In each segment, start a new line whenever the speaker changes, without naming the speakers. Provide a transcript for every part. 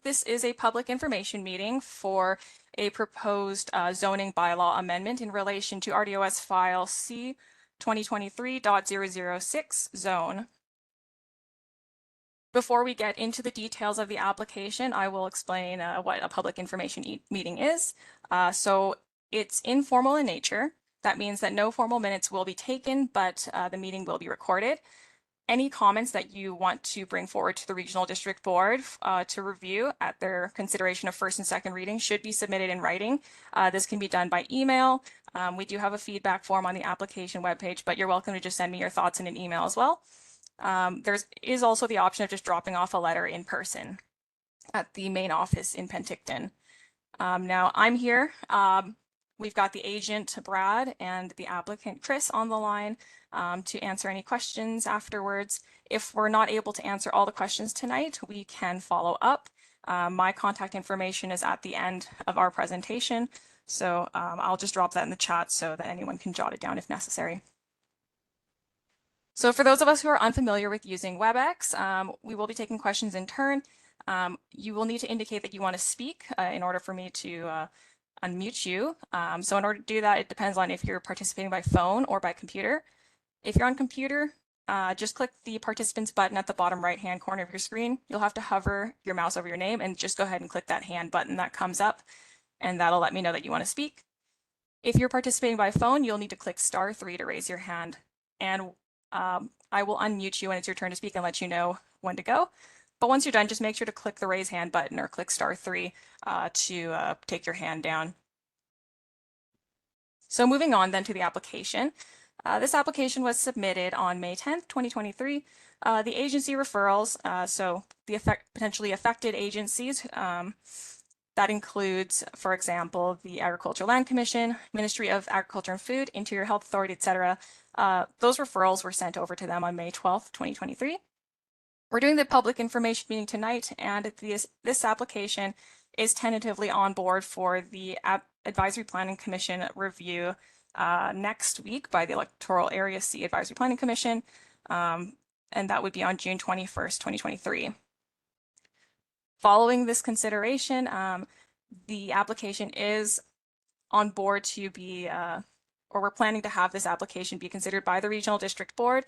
This is a public information meeting for a proposed zoning bylaw amendment in relation to RDOS file C2023.006-ZONE. Before we get into the details of the application, I will explain what a public information meeting is. So it's informal in nature. That means that no formal minutes will be taken, but the meeting will be recorded. Any comments that you want to bring forward to the Regional District Board to review at their consideration of first and second reading should be submitted in writing. This can be done by email. We do have a feedback form on the application webpage, but you're welcome to just send me your thoughts in an email as well. There is also the option of just dropping off a letter in person at the main office in Penticton. Now I'm here. We've got the agent, Brad, and the applicant, Chris, on the line to answer any questions afterwards. If we're not able to answer all the questions tonight, we can follow up. My contact information is at the end of our presentation, so I'll just drop that in the chat so that anyone can jot it down if necessary. So for those of us who are unfamiliar with using Webex, we will be taking questions in turn. You will need to indicate that you want to speak in order for me to unmute you. So in order to do that, it depends on if you're participating by phone or by computer. If you're on computer, just click the participants button at the bottom right-hand corner of your screen. You'll have to hover your mouse over your name and just go ahead and click that hand button that comes up, and that'll let me know that you want to speak. If you're participating by phone, you'll need to click *3 to raise your hand, and I will unmute you when it's your turn to speak and let you know when to go. But once you're done, just make sure to click the raise hand button or click *3 to take your hand down. So moving on then to the application. This application was submitted on May 10th, 2023. The agency referrals, so the potentially affected agencies, that includes, for example, the Agricultural Land Commission, Ministry of Agriculture and Food, Interior Health Authority, etc. Those referrals were sent over to them on May 12th, 2023. We're doing the public information meeting tonight, and this application is tentatively on board for the Advisory Planning Commission review next week by the Electoral Area C Advisory Planning Commission, and that would be on June 21st, 2023. Following this consideration, the application is on board to be, or we're planning to have this application be considered by the Regional District Board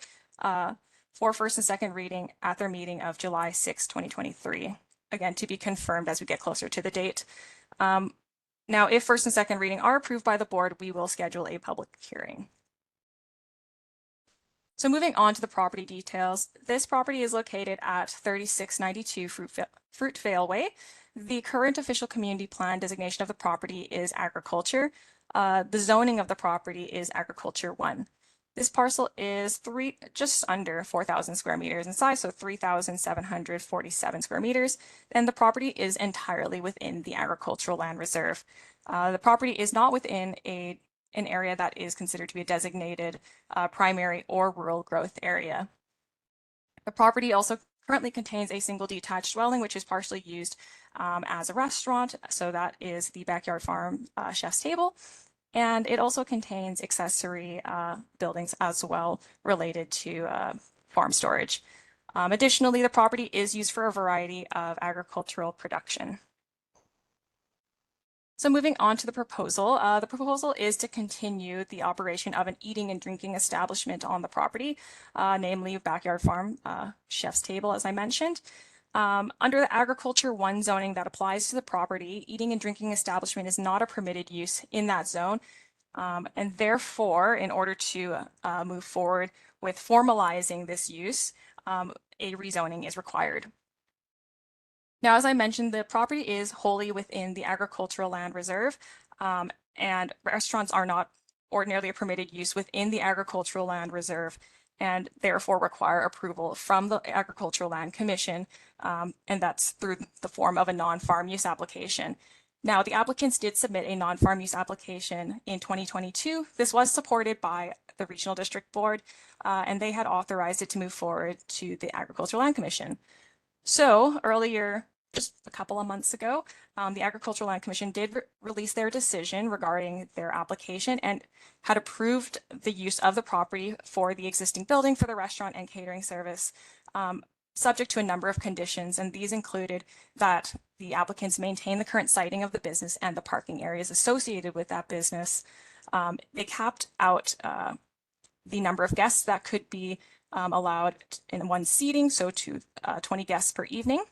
for first and second reading at their meeting of July 6, 2023. Again, to be confirmed as we get closer to the date. Now, if first and second reading are approved by the board, we will schedule a public hearing. So moving on to the property details, this property is located at 3692 Fruitvale Way. The current official community plan designation of the property is agriculture. The zoning of the property is agriculture 1. This parcel is just under 4,000 square meters in size, so 3,747 square meters, and the property is entirely within the agricultural land reserve. The property is not within an area that is considered to be a designated primary or rural growth area. The property also currently contains a single detached dwelling, which is partially used as a restaurant, so that is the Backyard Farm Chef's Table. And it also contains accessory buildings as well related to farm storage. Additionally, the property is used for a variety of agricultural production. So moving on to the proposal is to continue the operation of an eating and drinking establishment on the property, namely Backyard Farm Chef's Table, as I mentioned. Under the Agriculture 1 zoning that applies to the property, eating and drinking establishment is not a permitted use in that zone. And therefore, in order to move forward with formalizing this use, a rezoning is required. Now, as I mentioned, the property is wholly within the agricultural land reserve, and restaurants are not ordinarily a permitted use within the agricultural land reserve, and therefore require approval from the Agricultural Land Commission, and that's through the form of a non-farm use application. Now, the applicants did submit a non-farm use application in 2022. This was supported by the Regional District Board, and they had authorized it to move forward to the Agricultural Land Commission. So earlier, just a couple of months ago, the Agricultural Land Commission did release their decision regarding their application and had approved the use of the property for the existing building for the restaurant and catering service, subject to a number of conditions. And these included that the applicants maintain the current siting of the business and the parking areas associated with that business. They capped out the number of guests that could be allowed in one seating, so to 20 guests per evening.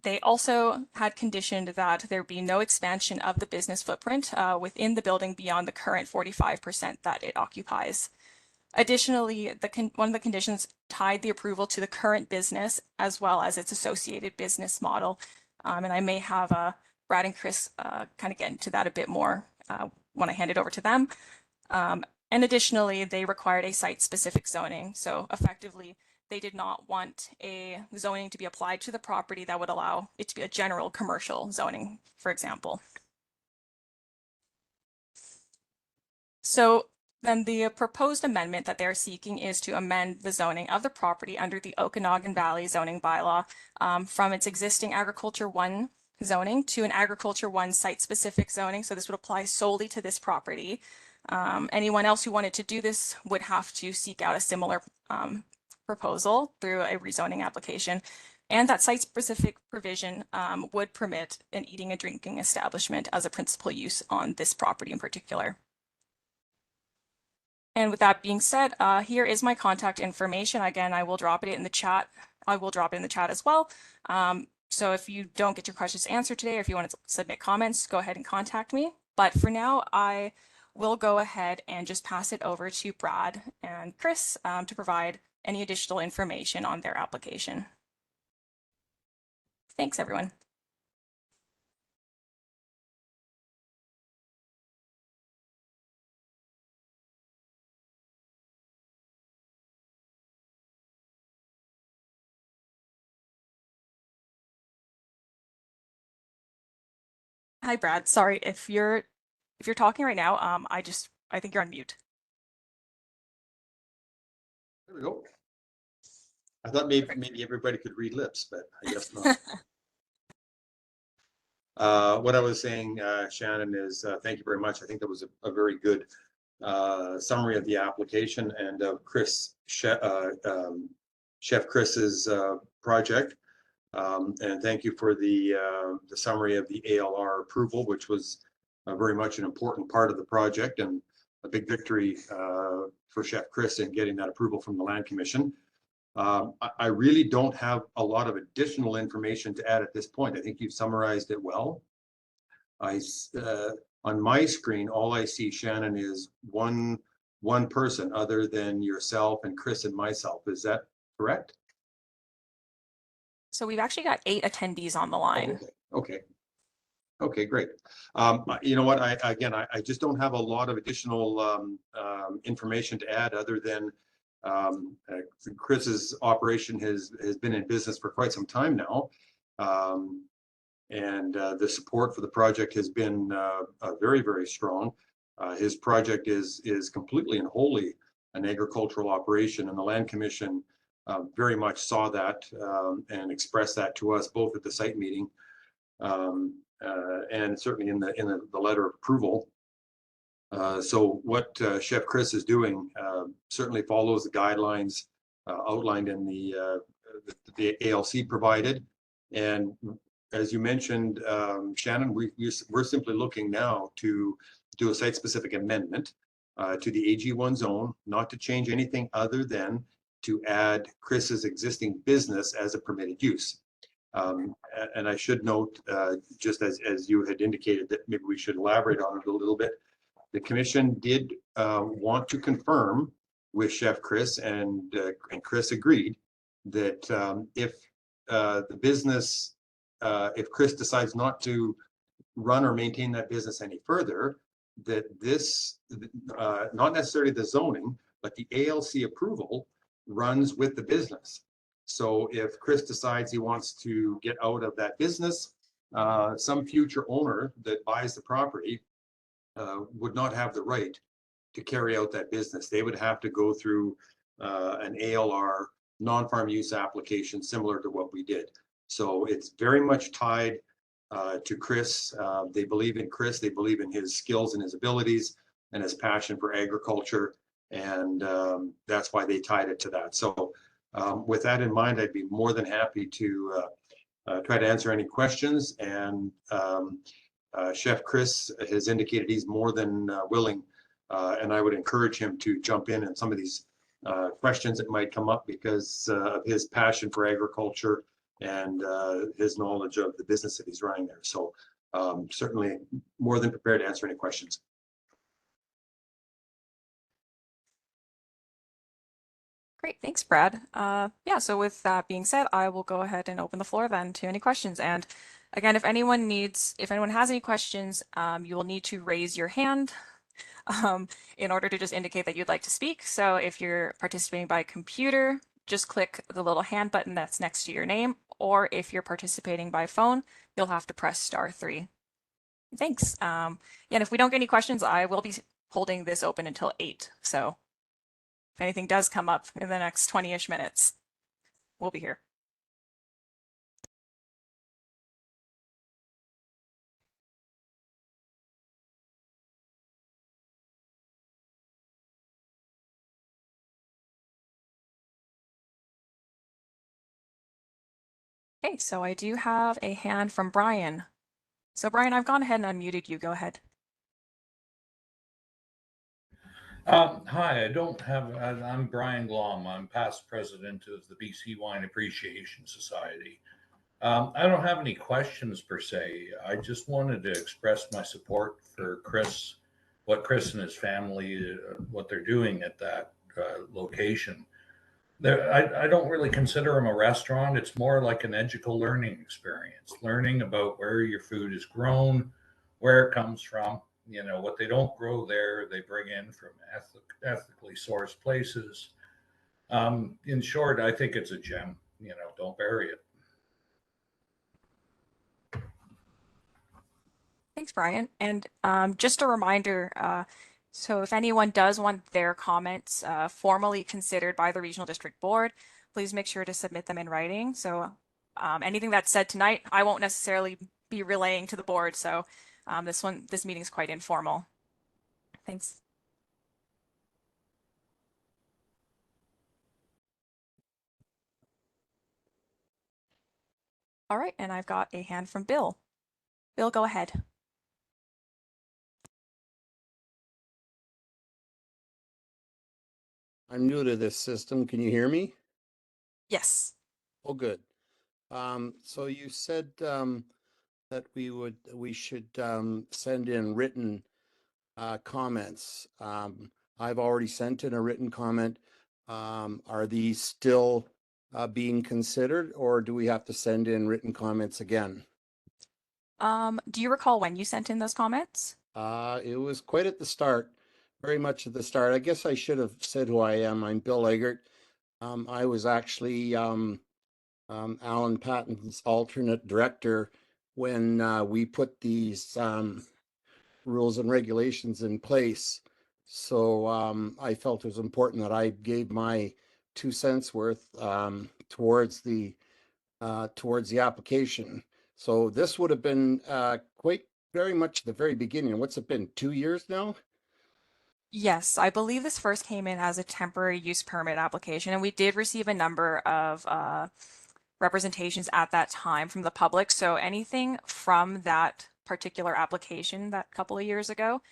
They also had conditioned that there be no expansion of the business footprint within the building beyond the current 45% that it occupies. Additionally, one of the conditions tied the approval to the current business as well as its associated business model. And I may have Brad and Chris kind of get into that a bit more when I hand it over to them. And additionally, they required a site-specific zoning. So effectively, they did not want a zoning to be applied to the property that would allow it to be a general commercial zoning, for example. So then the proposed amendment that they're seeking is to amend the zoning of the property under the Okanagan Valley zoning bylaw from its existing Agriculture 1 zoning to an Agriculture 1 site-specific zoning. So this would apply solely to this property. Anyone else who wanted to do this would have to seek out a similar proposal through a rezoning application. And that site-specific provision would permit an eating and drinking establishment as a principal use on this property in particular. And with that being said, here is my contact information. Again, I will drop it in the chat. I will drop it in the chat as well. So if you don't get your questions answered today, or if you want to submit comments, go ahead and contact me. But for now, I will go ahead and just pass it over to Brad and Chris to provide any additional information on their application. Thanks, everyone. Hi, Brad. Sorry if you're talking right now. I think you're on mute.
There we go. I thought maybe everybody could read lips, but I guess not. What I was saying, Shannon, is thank you very much. I think that was a very good summary of the application and of Chef Chris's project. And thank you for the summary of the ALR approval, which was very much an important part of the project and a big victory for Chef Chris in getting that approval from the Land Commission. I really don't have a lot of additional information to add at this point. I think you've summarized it well. On my screen, all I see, Shannon, is one person other than yourself and Chris and myself. Is that correct?
So we've actually got 8 attendees on the line.
Okay, great. You know what? I just don't have a lot of additional information to add other than Chris's operation has been in business for quite some time now, and the support for the project has been very, very strong. His project is completely and wholly an agricultural operation, and the Land Commission very much saw that and expressed that to us both at the site meeting and certainly in the letter of approval. So what Chef Chris is doing certainly follows the guidelines outlined in the ALC provided. And as you mentioned, Shannon, we're simply looking now to do a site-specific amendment to the AG1 zone, not to change anything other than to add Chris's existing business as a permitted use. And I should note, just as you had indicated, that maybe we should elaborate on it a little bit. The Commission did want to confirm with Chef Chris, and Chris agreed that if the business, if Chris decides not to run or maintain that business any further, that this, not necessarily the zoning, but the ALC approval runs with the business. So if Chris decides he wants to get out of that business, some future owner that buys the property would not have the right to carry out that business. They would have to go through an ALR non-farm use application similar to what we did. So it's very much tied to Chris. They believe in Chris. They believe in his skills and his abilities and his passion for agriculture. And that's why they tied it to that. So with that in mind, I'd be more than happy to try to answer any questions. And Chef Chris has indicated he's more than willing, and I would encourage him to jump in on some of these questions that might come up because of his passion for agriculture and his knowledge of the business that he's running there. So certainly more than prepared to answer any questions.
Great, thanks, Brad. Yeah, so with that being said, I will go ahead and open the floor then to any questions. And again, if anyone has any questions, you will need to raise your hand in order to just indicate that you'd like to speak. So if you're participating by computer, just click the little hand button that's next to your name. Or if you're participating by phone, you'll have to press *3. Thanks. Yeah, and if we don't get any questions, I will be holding this open until 8. So if anything does come up in the next 20-ish minutes, we'll be here. Okay, so I do have a hand from Brian. So Brian, I've gone ahead and unmuted you. Go ahead.
Hi, I'm Brian Glom. I'm past president of the BC Wine Appreciation Society. I don't have any questions per se. I just wanted to express my support for Chris, what Chris and his family, what they're doing at that location. I don't really consider them a restaurant. It's more like an educational learning experience, learning about where your food is grown, where it comes from. You know, what they don't grow there, they bring in from ethically sourced places. In short, I think it's a gem. You know, don't bury it.
Thanks, Brian. And just a reminder, so if anyone does want their comments formally considered by the Regional District Board, please make sure to submit them in writing. So anything that's said tonight, I won't necessarily be relaying to the board. So this meeting is quite informal. Thanks. All right, and I've got a hand from Bill. Bill, go ahead.
I'm new to this system. Can you hear me?
Yes.
Oh, good. So you said that we should send in written comments. I've already sent in a written comment. Are these still being considered, or do we have to send in written comments again?
Do you recall when you sent in those comments?
It was quite at the start, very much at the start. I guess I should have said who I am. I'm Bill Eggert. I was actually Alan Patton's alternate director when we put these rules and regulations in place. So I felt it was important that I gave my 2 cents worth towards the application. So this would have been quite very much the very beginning. What's it been, 2 years now?
Yes, I believe this first came in as a temporary use permit application, and we did receive a number of representations at that time from the public. So anything from that particular application that couple of years ago,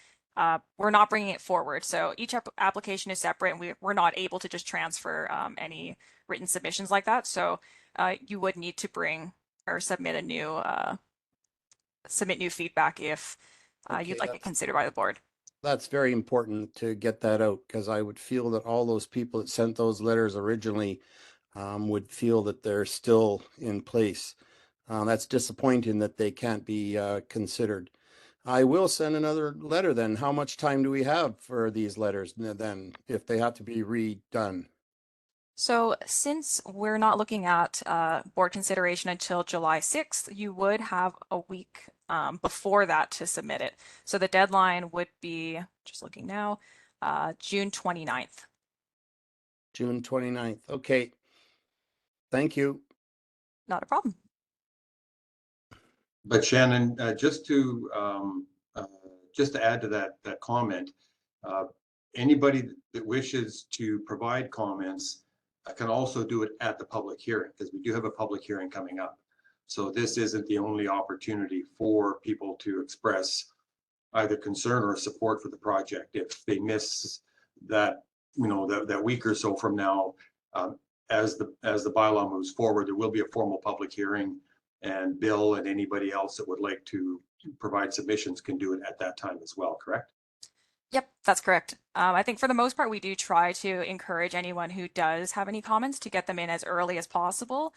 we're not bringing it forward. So each application is separate, and we're not able to just transfer any written submissions like that. So you would need to bring or submit new feedback if you'd like it considered by the board.
That's very important to get that out, because I would feel that all those people that sent those letters originally would feel that they're still in place. That's disappointing that they can't be considered. I will send another letter then. How much time do we have for these letters then, if they have to be redone?
So since we're not looking at board consideration until July 6th, you would have a week before that to submit it. So the deadline would be, just looking now, June 29th.
June 29th. Okay. Thank you.
Not a problem.
But Shannon, just to add to that comment, anybody that wishes to provide comments can also do it at the public hearing, because we do have a public hearing coming up. So this isn't the only opportunity for people to express either concern or support for the project. If they miss that, that week or so from now, as the bylaw moves forward, there will be a formal public hearing, and Bill and anybody else that would like to provide submissions can do it at that time as well, correct?
Yep, that's correct. I think for the most part, we do try to encourage anyone who does have any comments to get them in as early as possible,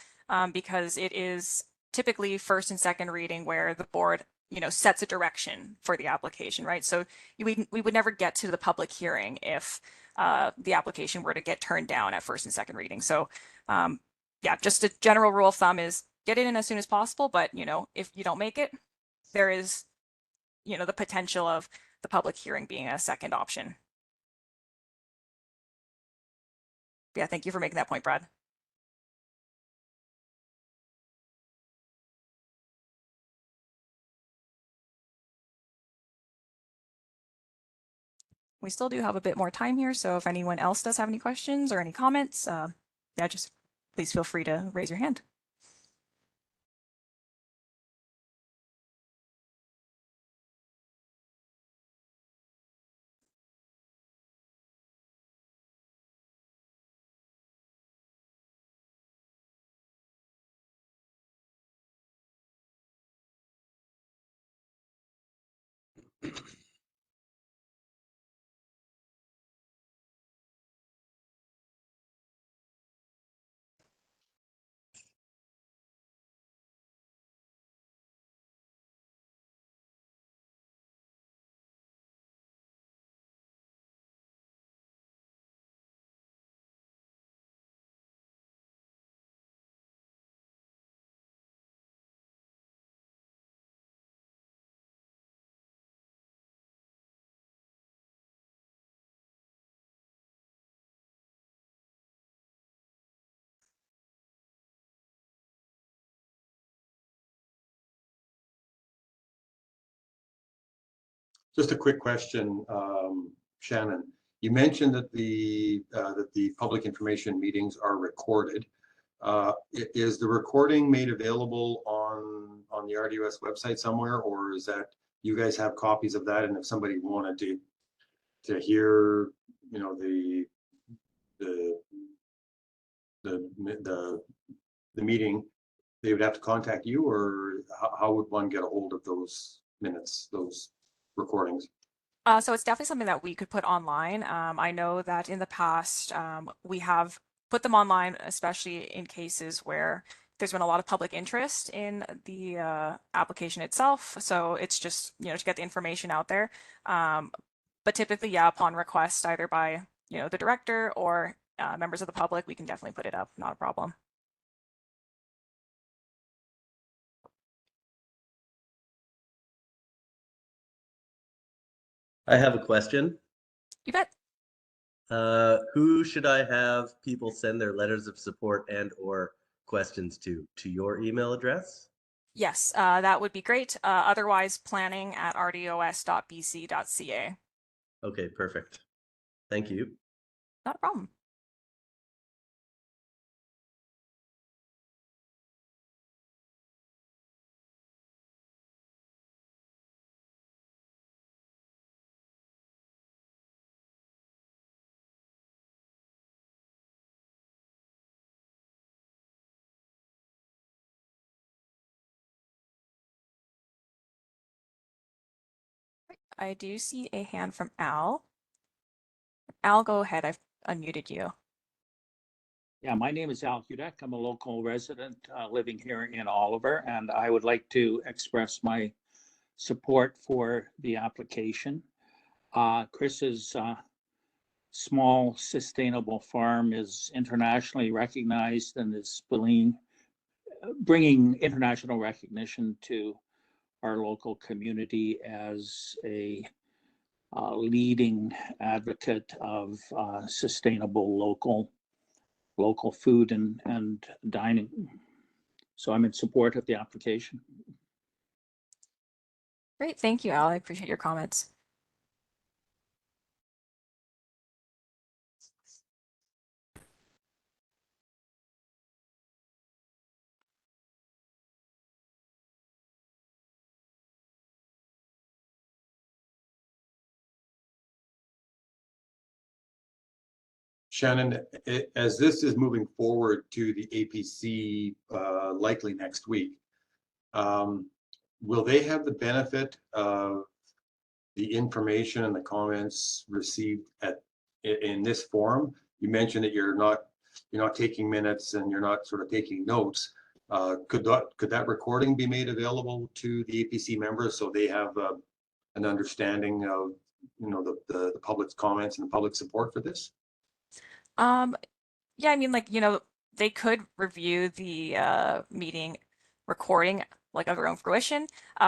because it is typically first and second reading where the board, sets a direction for the application, right? So we would never get to the public hearing if the application were to get turned down at first and second reading. So yeah, just a general rule of thumb is get it in as soon as possible, but if you don't make it, there is, the potential of the public hearing being a second option. Yeah, thank you for making that point, Brad. We still do have a bit more time here, so if anyone else does have any questions or any comments, yeah, just please feel free to raise your hand.
Just a quick question, Shannon. You mentioned that the public information meetings are recorded. Is the recording made available on the RDOS website somewhere, or is that you guys have copies of that? And if somebody wanted to hear, the meeting, they would have to contact you, or how would one get a hold of those minutes, those recordings?
So it's definitely something that we could put online. I know that in the past, we have put them online, especially in cases where there's been a lot of public interest in the application itself. So it's just, to get the information out there. But typically, yeah, upon request, either by, the director or members of the public, we can definitely put it up. Not a problem.
I have a question.
You bet.
Who should I have people send their letters of support and or questions to? To your email address?
Yes, that would be great. Otherwise, planning@rdos.bc.ca.
Okay, perfect. Thank you.
Not a problem. I do see a hand from Al. Al, go ahead. I've unmuted you.
Yeah, my name is Al Hudak. I'm a local resident living here in Oliver, and I would like to express my support for the application. Chris's small sustainable farm is internationally recognized and is bringing international recognition to our local community as a leading advocate of sustainable local food and dining. So I'm in support of the application.
Great. Thank you, Al. I appreciate your comments.
Shannon, as this is moving forward to the APC likely next week, will they have the benefit of the information and the comments received in this forum? You mentioned that you're not taking minutes and you're not sort of taking notes. Could that recording be made available to the APC members so they have an understanding of the public's comments and the public support for this?
Yeah, I mean, like, they could review the meeting recording like of their own fruition.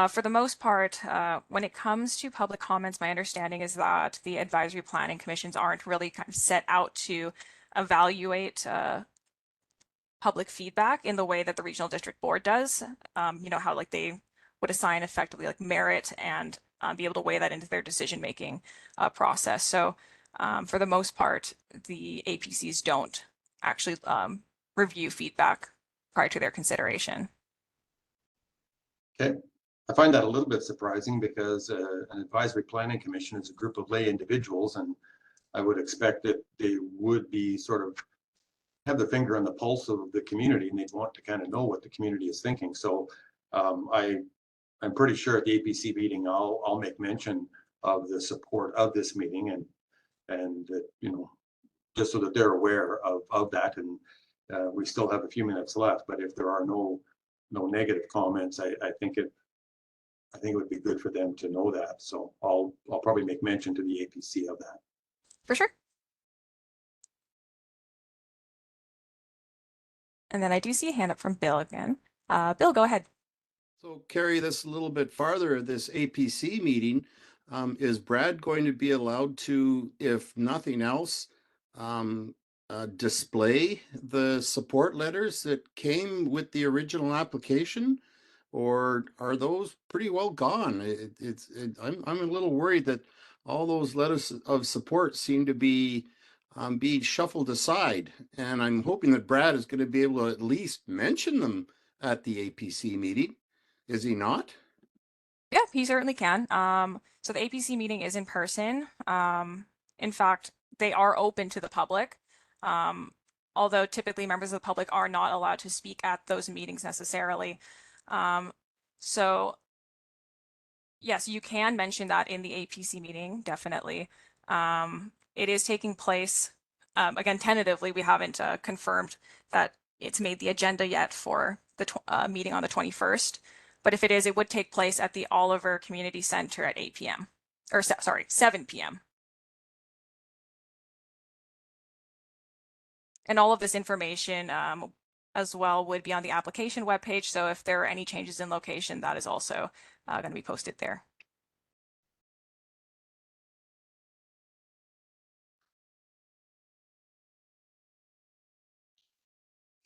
For the most part, when it comes to public comments, my understanding is that the advisory planning commissions aren't really kind of set out to evaluate public feedback in the way that the regional district board does. How like they would assign effectively like merit and be able to weigh that into their decision-making process. So for the most part, the APCs don't actually review feedback prior to their consideration.
Okay, I find that a little bit surprising because an advisory planning commission is a group of lay individuals, and I would expect that they would be sort of have the finger on the pulse of the community, and they'd want to kind of know what the community is thinking. So I'm pretty sure at the APC meeting, I'll make mention of the support of this meeting and just so that they're aware of that. And we still have a few minutes left, but if there are no negative comments, I think it would be good for them to know that. So I'll probably make mention to the APC of that.
For sure. And then I do see a hand up from Bill again. Bill, go ahead.
So carry this a little bit farther, this APC meeting, is Brad going to be allowed to, if nothing else, display the support letters that came with the original application, or are those pretty well gone? I'm a little worried that all those letters of support seem to be being shuffled aside, and I'm hoping that Brad is going to be able to at least mention them at the APC meeting. Is he not?
Yeah, he certainly can. So the APC meeting is in person. In fact, they are open to the public. Although typically members of the public are not allowed to speak at those meetings necessarily. So yes, you can mention that in the APC meeting, definitely. It is taking place, again, tentatively, we haven't confirmed that it's made the agenda yet for the meeting on the 21st. But if it is, it would take place at the Oliver Community Center at 8 p.m. or sorry, 7 p.m. And all of this information as well would be on the application webpage. So if there are any changes in location, that is also going to be posted there.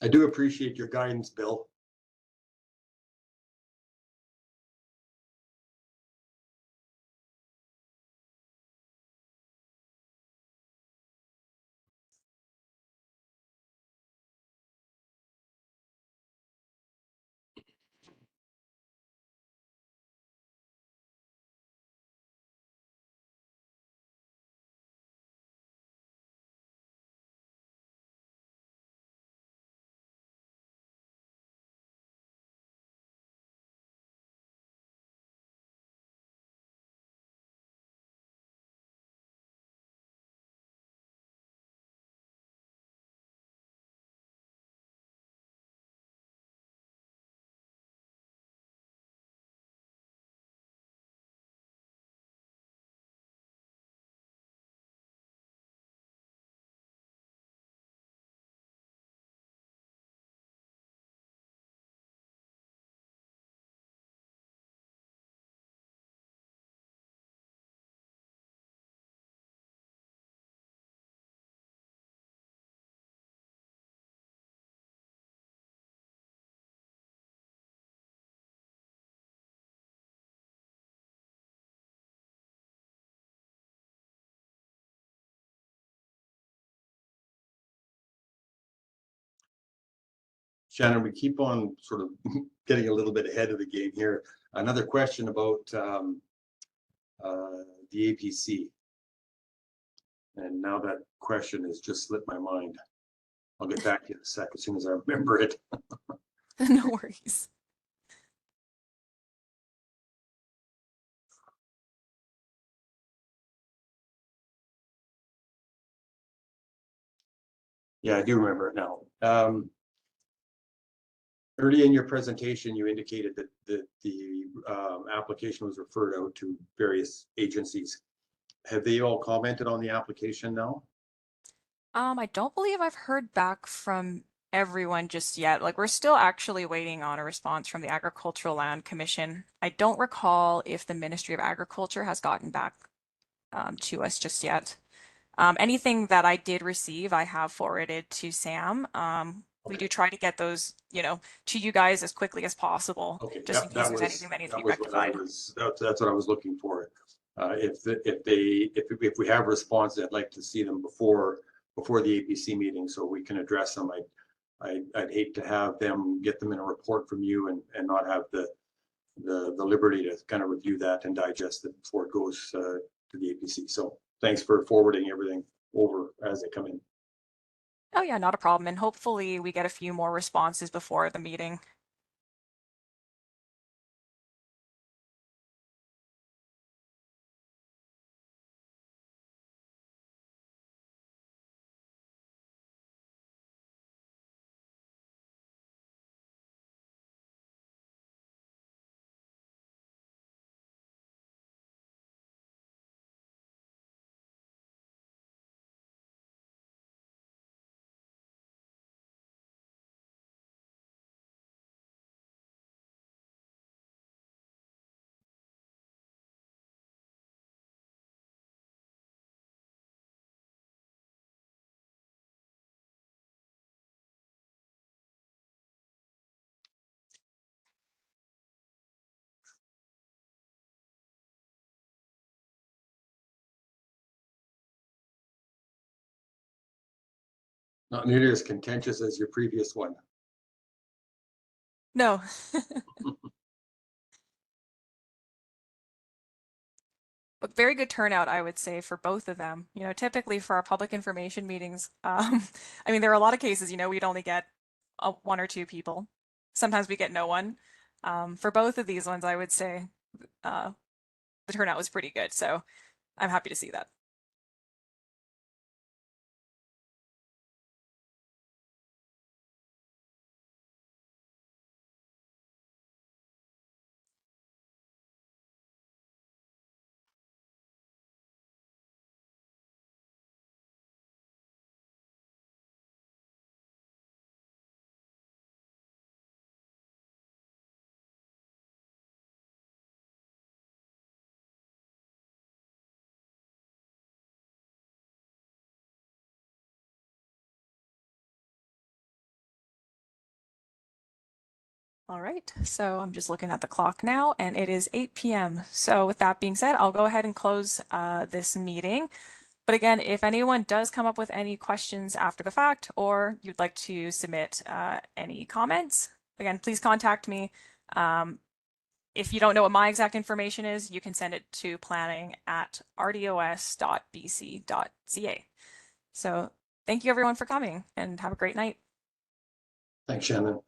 I do appreciate your guidance, Bill. Shannon, we keep on sort of getting a little bit ahead of the game here. Another question about the APC. And now that question has just slipped my mind. I'll get back to you in a sec as soon as I remember it.
No worries.
Yeah, I do remember it now. Early in your presentation, you indicated that the application was referred out to various agencies. Have they all commented on the application now?
I don't believe I've heard back from everyone just yet. Like, we're still actually waiting on a response from the Agricultural Land Commission. I don't recall if the Ministry of Agriculture has gotten back to us just yet. Anything that I did receive, I have forwarded to Sam. We
Okay.
do try to get those, to you guys as quickly as possible,
Okay,
just
yeah,
in case there's anything that needs to be
was what I
rectified.
was, that's what I was looking for. If we have a response, I'd like to see them before the APC meeting so we can address them. I'd hate to have them get them in a report from you and not have the liberty to kind of review that and digest it before it goes to the APC. So thanks for forwarding everything over as they come in.
Oh yeah, not a problem. And hopefully we get a few more responses before the meeting.
Not nearly as contentious as your previous one.
No. But very good turnout, I would say, for both of them. Typically for our public information meetings, I mean, there are a lot of cases, we'd only get one or two people. Sometimes we get no one. For both of these ones, I would say the turnout was pretty good. So I'm happy to see that. All right, so I'm just looking at the clock now, and it is 8 p.m. So with that being said, I'll go ahead and close this meeting. But again, if anyone does come up with any questions after the fact, or you'd like to submit any comments, again, please contact me. If you don't know what my exact information is, you can send it to planning@rdos.bc.ca. So thank you everyone for coming, and have a great night.
Thanks, Shannon.